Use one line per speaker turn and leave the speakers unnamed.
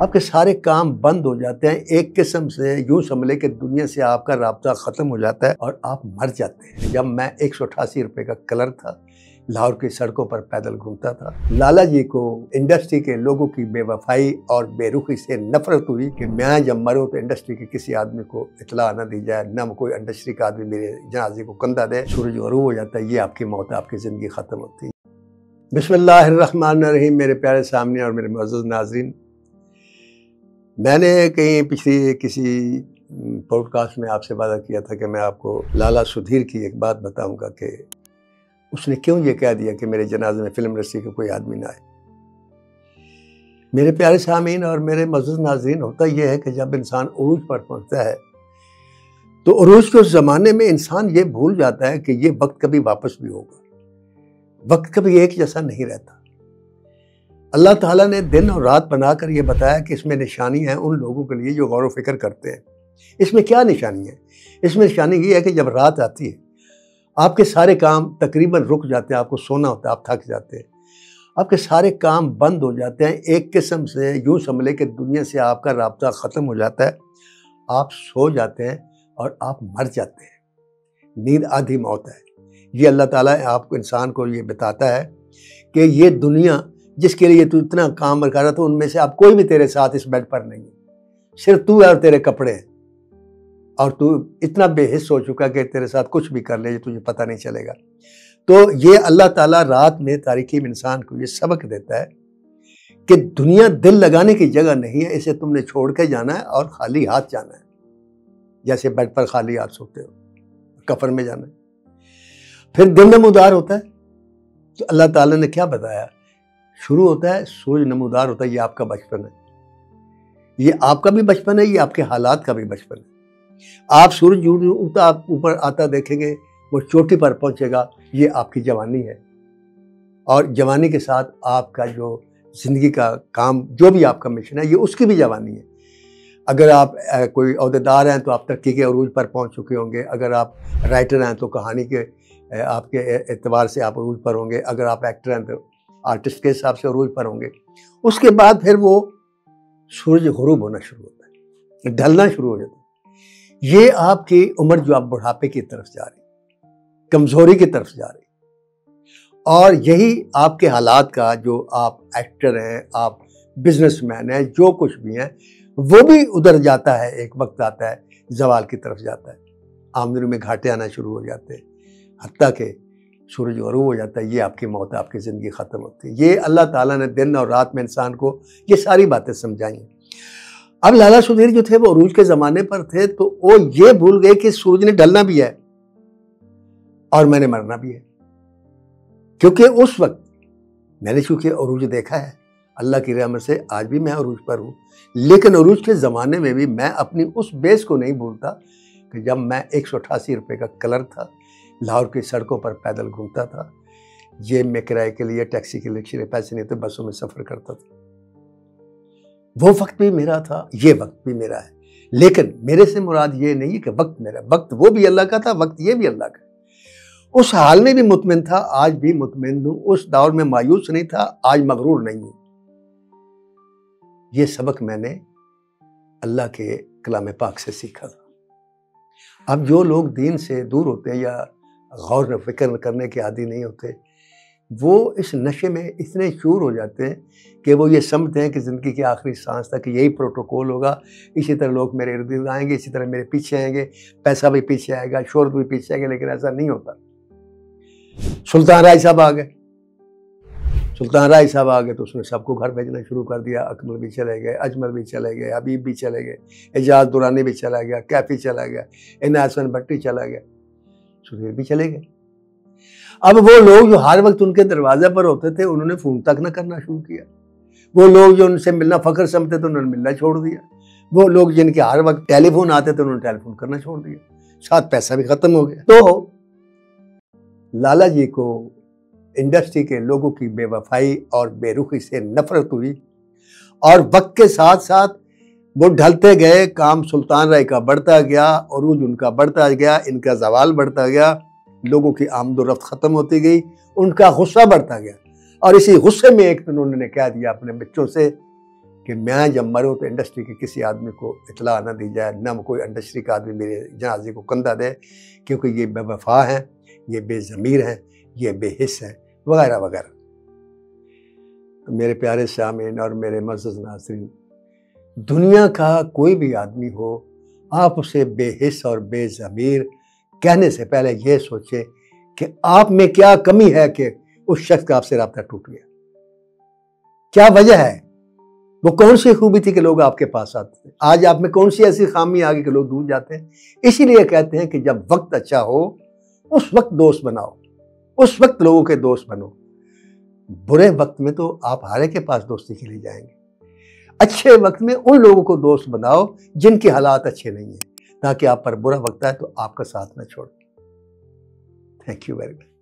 آپ کے سارے کام بند ہو جاتے ہیں، ایک قسم سے یوں سمجھے کہ دنیا سے آپ کا رابطہ ختم ہو جاتا ہے اور آپ مر جاتے ہیں۔ جب میں 188 روپے کا کلر تھا، لاہور کی سڑکوں پر پیدل گھومتا تھا، لالا جی کو انڈسٹری کے لوگوں کی بے وفائی اور بے رخی سے نفرت ہوئی کہ میں جب مروں تو انڈسٹری کے کسی آدمی کو اطلاع نہ دی جائے، نہ کوئی انڈسٹری کا آدمی میرے جنازے کو کندھا دے۔ سورج غروب ہو جاتا ہے، یہ آپ کی موت ہے، آپ کی زندگی ختم ہوتی ہے۔ بسم اللہ الرحمن الرحیم۔ میرے پیارے سامنے اور میرے معزز ناظرین، میں نے کہیں پچھلی کسی پوڈ کاسٹ میں آپ سے وعدہ کیا تھا کہ میں آپ کو لالا سدھیر کی ایک بات بتاؤں گا کہ اس نے کیوں یہ کہہ دیا کہ میرے جنازے میں فلم انڈسٹری کا کوئی آدمی نہ آئے۔ میرے پیارے سامعین اور میرے معزز ناظرین، ہوتا یہ ہے کہ جب انسان عروج پر پہنچتا ہے تو عروج کے اس زمانے میں انسان یہ بھول جاتا ہے کہ یہ وقت کبھی واپس بھی ہوگا، وقت کبھی ایک جیسا نہیں رہتا۔ اللہ تعالیٰ نے دن اور رات بنا کر یہ بتایا کہ اس میں نشانی ہے ان لوگوں کے لیے جو غور و فکر کرتے ہیں۔ اس میں کیا نشانی ہے؟ اس میں نشانی یہ ہے کہ جب رات آتی ہے آپ کے سارے کام تقریباً رک جاتے ہیں، آپ کو سونا ہوتا ہے، آپ تھک جاتے ہیں، آپ کے سارے کام بند ہو جاتے ہیں، ایک قسم سے یوں سمجھے کہ دنیا سے آپ کا رابطہ ختم ہو جاتا ہے، آپ سو جاتے ہیں اور آپ مر جاتے ہیں۔ نیند آدھی موت ہے۔ یہ اللہ تعالیٰ آپ کو انسان کو یہ بتاتا ہے کہ یہ دنیا جس کے لیے تو اتنا کام کر رہا تھا، ان میں سے اب کوئی بھی تیرے ساتھ اس بیڈ پر نہیں ہے، صرف تو ہے اور تیرے کپڑے ہیں، اور تو اتنا بے حس ہو چکا کہ تیرے ساتھ کچھ بھی کر لے یہ تجھے پتہ نہیں چلے گا۔ تو یہ اللہ تعالیٰ رات میں تاریکی میں انسان کو یہ سبق دیتا ہے کہ دنیا دل لگانے کی جگہ نہیں ہے، اسے تم نے چھوڑ کے جانا ہے اور خالی ہاتھ جانا ہے، جیسے بیڈ پر خالی ہاتھ سوتے ہو، کفن میں جانا ہے۔ پھر دن نمودار ہوتا ہے تو اللہ تعالیٰ نے کیا بتایا؟ شروع ہوتا ہے، سورج نمودار ہوتا ہے، یہ آپ کا بچپن ہے، یہ آپ کا بھی بچپن ہے، یہ آپ کے حالات کا بھی بچپن ہے۔ آپ سورج اوپر آتا دیکھیں گے، وہ چوٹی پر پہنچے گا، یہ آپ کی جوانی ہے، اور جوانی کے ساتھ آپ کا جو زندگی کا کام جو بھی آپ کا مشن ہے یہ اس کی بھی جوانی ہے۔ اگر آپ کوئی عہدیدار ہیں تو آپ ترقی کے عروج پر پہنچ چکے ہوں گے، اگر آپ رائٹر ہیں تو کہانی کے آپ کے اعتبار سے آپ عروج پر ہوں گے، اگر آپ ایکٹر ہیں تو آرٹسٹ کے حساب سے عروج پر ہوں گے۔ اس کے بعد پھر وہ سورج غروب ہونا شروع ہوتا ہے، ڈھلنا شروع ہو جاتا ہے۔ یہ آپ کی عمر جو آپ بڑھاپے کی طرف جا رہی، کمزوری کی طرف جا رہی، اور یہی آپ کے حالات کا، جو آپ ایکٹر ہیں، آپ بزنس مین ہیں، جو کچھ بھی ہیں، وہ بھی ادھر جاتا ہے۔ ایک وقت آتا ہے زوال کی طرف جاتا ہے، آمدنی میں گھاٹے آنا شروع ہو جاتے ہیں، حتیٰ کہ سورج غروب ہو جاتا ہے، یہ آپ کی موت ہے، آپ کی زندگی ختم ہوتی ہے۔ یہ اللہ تعالیٰ نے دن اور رات میں انسان کو یہ ساری باتیں سمجھائی ہیں۔ اب لالا سدھیر جو تھے وہ عروج کے زمانے پر تھے، تو وہ یہ بھول گئے کہ سورج نے ڈھلنا بھی ہے اور میں نے مرنا بھی ہے، کیونکہ اس وقت میں نے چونکہ عروج دیکھا ہے، اللہ کی رحمت سے آج بھی میں عروج پر ہوں، لیکن عروج کے زمانے میں بھی میں اپنی اس بیس کو نہیں بھولتا کہ جب میں 188 روپے کا کلر تھا، لاہور کی سڑکوں پر پیدل گھومتا تھا، جیب میں کرائے کے لیے ٹیکسی کے لیے پیسے نہیں تھے، بسوں میں سفر کرتا تھا۔ وہ وقت بھی میرا تھا، یہ وقت بھی میرا ہے، لیکن میرے سے مراد یہ نہیں کہ وقت میرا، وقت وہ بھی اللہ کا تھا، وقت یہ بھی اللہ کا۔ اس حال میں بھی مطمئن تھا، آج بھی مطمئن ہوں، اس دور میں مایوس نہیں تھا، آج مغرور نہیں ہوں۔ یہ سبق میں نے اللہ کے کلام پاک سے سیکھا تھا۔ اب جو لوگ دین سے دور ہوتے ہیں یا غور و فکر کرنے کے عادی نہیں ہوتے، وہ اس نشے میں اتنے چور ہو جاتے ہیں کہ وہ یہ سمجھتے ہیں کہ زندگی کی آخری سانس تک یہی پروٹوکول ہوگا، اسی طرح لوگ میرے ارد گرد آئیں گے، اسی طرح میرے پیچھے آئیں گے، پیسہ بھی پیچھے آئے گا، شہرت بھی پیچھے آئے گا، لیکن ایسا نہیں ہوتا۔ سلطان رائے صاحب آ گئے، سلطان رائے صاحب آ گئے تو اس نے سب کو گھر بھیجنا شروع کر دیا۔ اکمل بھی چلے گئے، اجمل بھی چلے گئے، حبیب بھی چلے گئے، اعجاز درانی بھی چلا گیا، کیفی چلا گیا، عنایت حسن بھٹی چلا گیا، سدھیر بھی چلے گئے۔ اب وہ لوگ جو ہر وقت ان کے دروازے پر ہوتے تھے انہوں نے فون تک نہ کرنا شروع کیا، وہ لوگ جو ان سے ملنا فخر سمجھتے تھے انہوں نے ملنا چھوڑ دیا، وہ لوگ جن کے ہر وقت ٹیلی فون آتے تھے انہوں نے ٹیلی فون کرنا چھوڑ دیا، ساتھ پیسہ بھی ختم ہو گیا۔ تو لالا جی کو انڈسٹری کے لوگوں کی بے وفائی اور بے رخی سے نفرت ہوئی، اور وقت کے ساتھ ساتھ وہ ڈھلتے گئے، کام سلطان رائے کا بڑھتا گیا، عروج ان کا بڑھتا گیا، ان کا زوال بڑھتا گیا، لوگوں کی آمد و رفت ختم ہوتی گئی، ان کا غصہ بڑھتا گیا، اور اسی غصے میں ایک دن انہوں نے کہہ دیا اپنے بچوں سے کہ میں جب مروں تو انڈسٹری کے کسی آدمی کو اطلاع نہ دی جائے، نہ کوئی انڈسٹری کا آدمی میرے جنازے کو کندھا دے، کیونکہ یہ بے وفا ہیں، یہ بے ضمیر ہیں، یہ بے حس ہیں، وغیرہ وغیرہ۔ تو میرے پیارے سامعین اور میرے معزز ناظرین، دنیا کا کوئی بھی آدمی ہو، آپ اسے بے حس اور بے ضمیر کہنے سے پہلے یہ سوچیں کہ آپ میں کیا کمی ہے کہ اس شخص کا آپ سے رابطہ ٹوٹ گیا، کیا وجہ ہے، وہ کون سی خوبی تھی کہ لوگ آپ کے پاس آتے تھے، آج آپ میں کون سی ایسی خامی آ گئی کہ لوگ دور جاتے ہیں۔ اسی لیے کہتے ہیں کہ جب وقت اچھا ہو اس وقت دوست بناؤ، اس وقت لوگوں کے دوست بنو۔ برے وقت میں تو آپ ہر ایک کے پاس دوستی کے لیے جائیں گے، اچھے وقت میں ان لوگوں کو دوست بناؤ جن کے حالات اچھے نہیں ہیں، تاکہ آپ پر برا وقت آئے تو آپ کا ساتھ نہ چھوڑیں۔ Thank you very much.